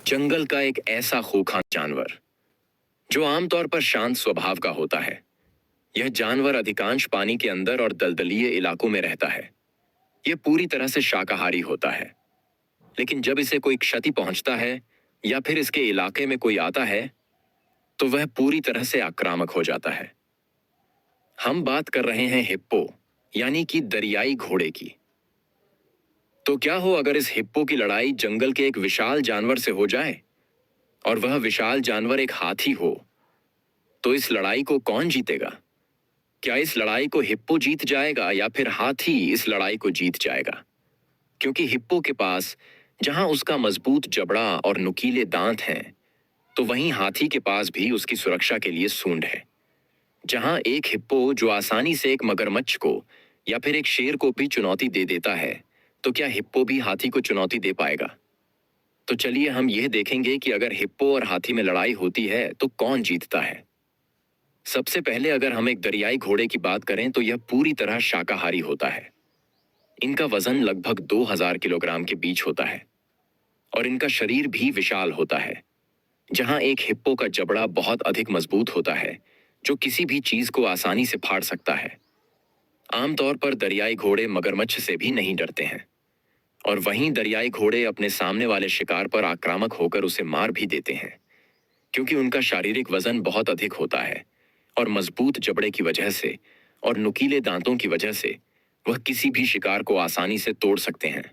जंगल का एक ऐसा खूंखार जानवर जो आमतौर पर शांत स्वभाव का होता है। यह जानवर अधिकांश पानी के अंदर और दलदलीय इलाकों में रहता है। यह पूरी तरह से शाकाहारी होता है, लेकिन जब इसे कोई क्षति पहुंचता है या फिर इसके इलाके में कोई आता है तो वह पूरी तरह से आक्रामक हो जाता है। हम बात कर रहे हैं हिप्पो, यानी कि दरियाई घोड़े की। तो क्या हो अगर इस हिप्पो की लड़ाई जंगल के एक विशाल जानवर से हो जाए और वह विशाल जानवर एक हाथी हो, तो इस लड़ाई को कौन जीतेगा? क्या इस लड़ाई को हिप्पो जीत जाएगा या फिर हाथी इस लड़ाई को जीत जाएगा? क्योंकि हिप्पो के पास जहां उसका मजबूत जबड़ा और नुकीले दांत हैं, तो वहीं हाथी के पास भी उसकी सुरक्षा के लिए सूंड है। जहां एक हिप्पो जो आसानी से एक मगरमच्छ को या फिर एक शेर को भी चुनौती दे देता है, तो क्या हिप्पो भी हाथी को चुनौती दे पाएगा? तो चलिए हम यह देखेंगे कि अगर हिप्पो और हाथी में लड़ाई होती है तो कौन जीतता है। सबसे पहले अगर हम एक दरियाई घोड़े की बात करें तो यह पूरी तरह शाकाहारी होता है। इनका वजन लगभग 2000 किलोग्राम के बीच होता है और इनका शरीर भी विशाल होता है। जहां एक हिप्पो का जबड़ा बहुत अधिक मजबूत होता है, जो किसी भी चीज को आसानी से फाड़ सकता है। आमतौर पर दरियाई घोड़े मगरमच्छ से भी नहीं डरते हैं, और वहीं दरियाई घोड़े अपने सामने वाले शिकार पर आक्रामक होकर उसे मार भी देते हैं, क्योंकि उनका शारीरिक वजन बहुत अधिक होता है और मजबूत जबड़े की वजह से और नुकीले दांतों की वजह से वह किसी भी शिकार को आसानी से तोड़ सकते हैं।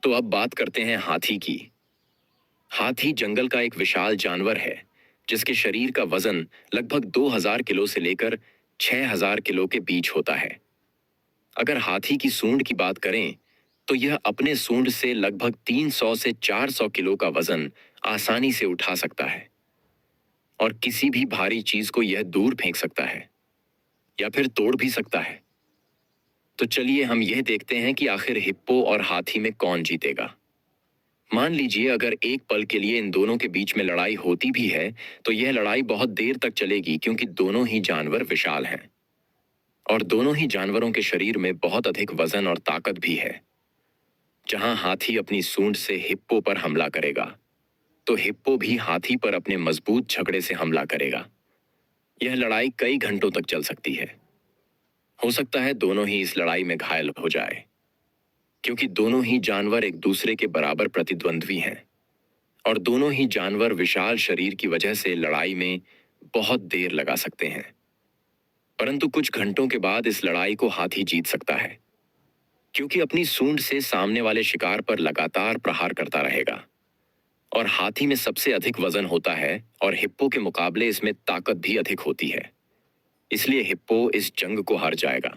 तो अब बात करते हैं हाथी की। हाथी जंगल का एक विशाल जानवर है, जिसके शरीर का वजन लगभग 2000 किलो से लेकर 6000 किलो के बीच होता है। अगर हाथी की सूंड की बात करें तो यह अपने सूंड से लगभग 300 से 400 किलो का वजन आसानी से उठा सकता है और किसी भी भारी चीज को यह दूर फेंक सकता है या फिर तोड़ भी सकता है। तो चलिए हम यह देखते हैं कि आखिर हिप्पो और हाथी में कौन जीतेगा। मान लीजिए अगर एक पल के लिए इन दोनों के बीच में लड़ाई होती भी है तो यह लड़ाई बहुत देर तक चलेगी, क्योंकि दोनों ही जानवर विशाल हैं और दोनों ही जानवरों के शरीर में बहुत अधिक वजन और ताकत भी है। जहां हाथी अपनी सूंड से हिप्पो पर हमला करेगा, तो हिप्पो भी हाथी पर अपने मजबूत झगड़े से हमला करेगा। यह लड़ाई कई घंटों तक चल सकती है। हो सकता है दोनों ही इस लड़ाई में घायल हो जाए, क्योंकि दोनों ही जानवर एक दूसरे के बराबर प्रतिद्वंद्वी हैं और दोनों ही जानवर विशाल शरीर की वजह से लड़ाई में बहुत देर लगा सकते हैं। परंतु कुछ घंटों के बाद इस लड़ाई को हाथी जीत सकता है, क्योंकि अपनी सूंड से सामने वाले शिकार पर लगातार प्रहार करता रहेगा और हाथी में सबसे अधिक वजन होता है और हिप्पो के मुकाबले इसमें ताकत भी अधिक होती है। इसलिए हिप्पो इस जंग को हार जाएगा।